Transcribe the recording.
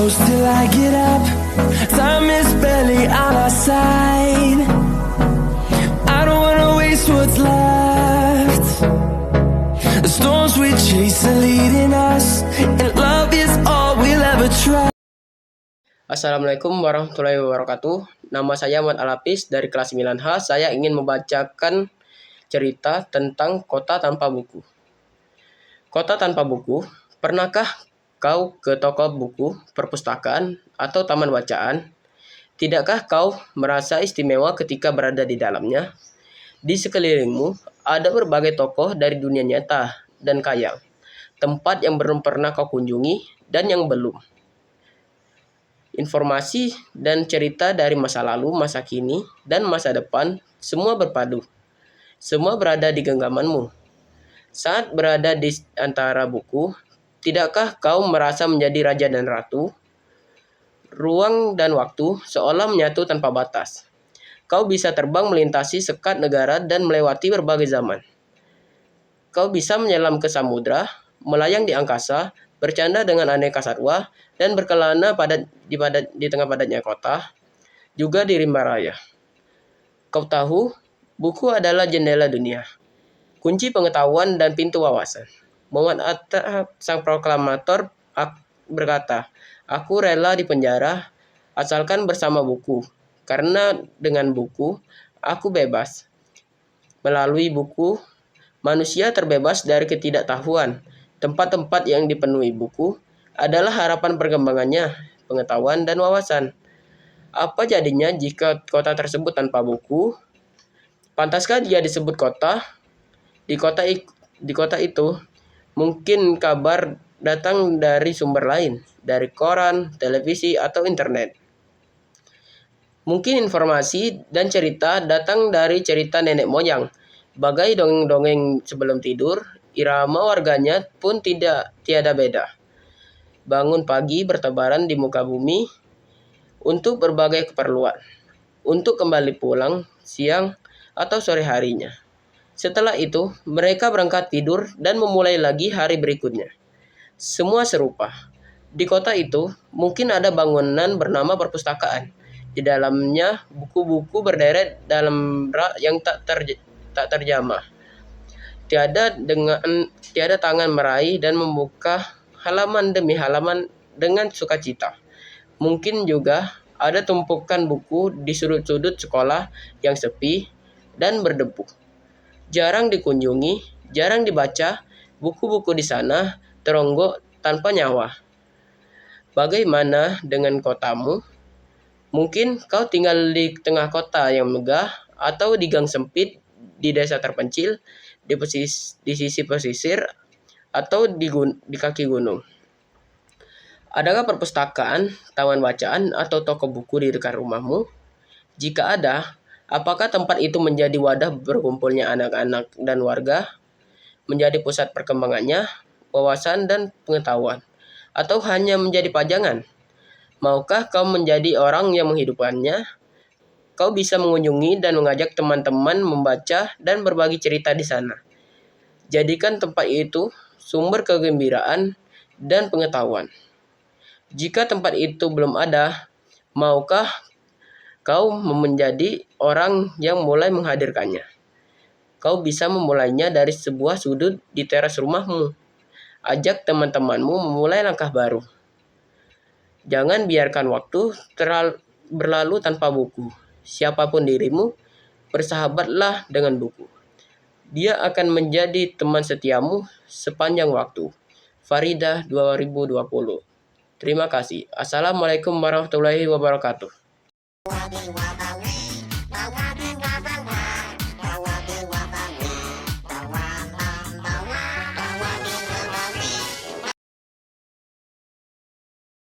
close till I get up. Time is barely on our side. I don't wanna waste what's left. The storms we chase are leading us, and love is all we'll ever try. Assalamualaikum warahmatullahi wabarakatuh. Nama saya Ahmad Alapis dari kelas 9H. Saya ingin membacakan cerita tentang kota tanpa buku. Kota tanpa buku. Pernahkah kau ke toko buku, perpustakaan, atau taman bacaan? Tidakkah kau merasa istimewa ketika berada di dalamnya? Di sekelilingmu ada berbagai tokoh dari dunia nyata dan khayal, tempat yang belum pernah kau kunjungi dan yang belum. Informasi dan cerita dari masa lalu, masa kini, dan masa depan semua berpadu. Semua berada di genggamanmu. Saat berada di antara buku, tidakkah kau merasa menjadi raja dan ratu? Ruang dan waktu seolah menyatu tanpa batas. Kau bisa terbang melintasi sekat negara dan melewati berbagai zaman. Kau bisa menyelam ke samudra, melayang di angkasa, bercanda dengan aneka satwa, dan berkelana di tengah padatnya kota, juga di rimba raya. Kau tahu, buku adalah jendela dunia, kunci pengetahuan dan pintu wawasan. Muhammad Atta, sang proklamator, berkata, "Aku rela di penjara asalkan bersama buku, karena dengan buku aku bebas. Melalui buku, manusia terbebas dari ketidaktahuan. Tempat-tempat yang dipenuhi buku adalah harapan perkembangannya, pengetahuan, dan wawasan. Apa jadinya jika kota tersebut tanpa buku? Pantaskah dia disebut kota? Di kota itu, mungkin kabar datang dari sumber lain, dari koran, televisi, atau internet. Mungkin informasi dan cerita datang dari cerita nenek moyang, bagai dongeng-dongeng sebelum tidur. Irama warganya pun tiada beda. Bangun pagi bertebaran di muka bumi untuk berbagai keperluan, untuk kembali pulang siang atau sore harinya. Setelah itu, mereka berangkat tidur dan memulai lagi hari berikutnya. Semua serupa. Di kota itu, mungkin ada bangunan bernama perpustakaan. Di dalamnya, buku-buku berderet dalam rak yang tak terjamah. Tiada tangan meraih dan membuka halaman demi halaman dengan sukacita. Mungkin juga ada tumpukan buku di sudut-sudut sekolah yang sepi dan berdebu. Jarang dikunjungi, jarang dibaca, buku-buku di sana teronggok tanpa nyawa. Bagaimana dengan kotamu? Mungkin kau tinggal di tengah kota yang megah, atau di gang sempit di desa terpencil, di sisi pesisir, atau di kaki gunung. Adakah perpustakaan, taman bacaan, atau toko buku di dekat rumahmu? Jika ada, apakah tempat itu menjadi wadah berkumpulnya anak-anak dan warga? Menjadi pusat perkembangannya, wawasan, dan pengetahuan? Atau hanya menjadi pajangan? Maukah kau menjadi orang yang menghidupkannya? Kau bisa mengunjungi dan mengajak teman-teman membaca dan berbagi cerita di sana. Jadikan tempat itu sumber kegembiraan dan pengetahuan. Jika tempat itu belum ada, maukah kau menjadi orang yang mulai menghadirkannya? Kau bisa memulainya dari sebuah sudut di teras rumahmu. Ajak teman-temanmu memulai langkah baru. Jangan biarkan waktu berlalu tanpa buku. Siapapun dirimu, bersahabatlah dengan buku. Dia akan menjadi teman setiamu sepanjang waktu. Faridah 2020. Terima kasih. Assalamualaikum warahmatullahi wabarakatuh.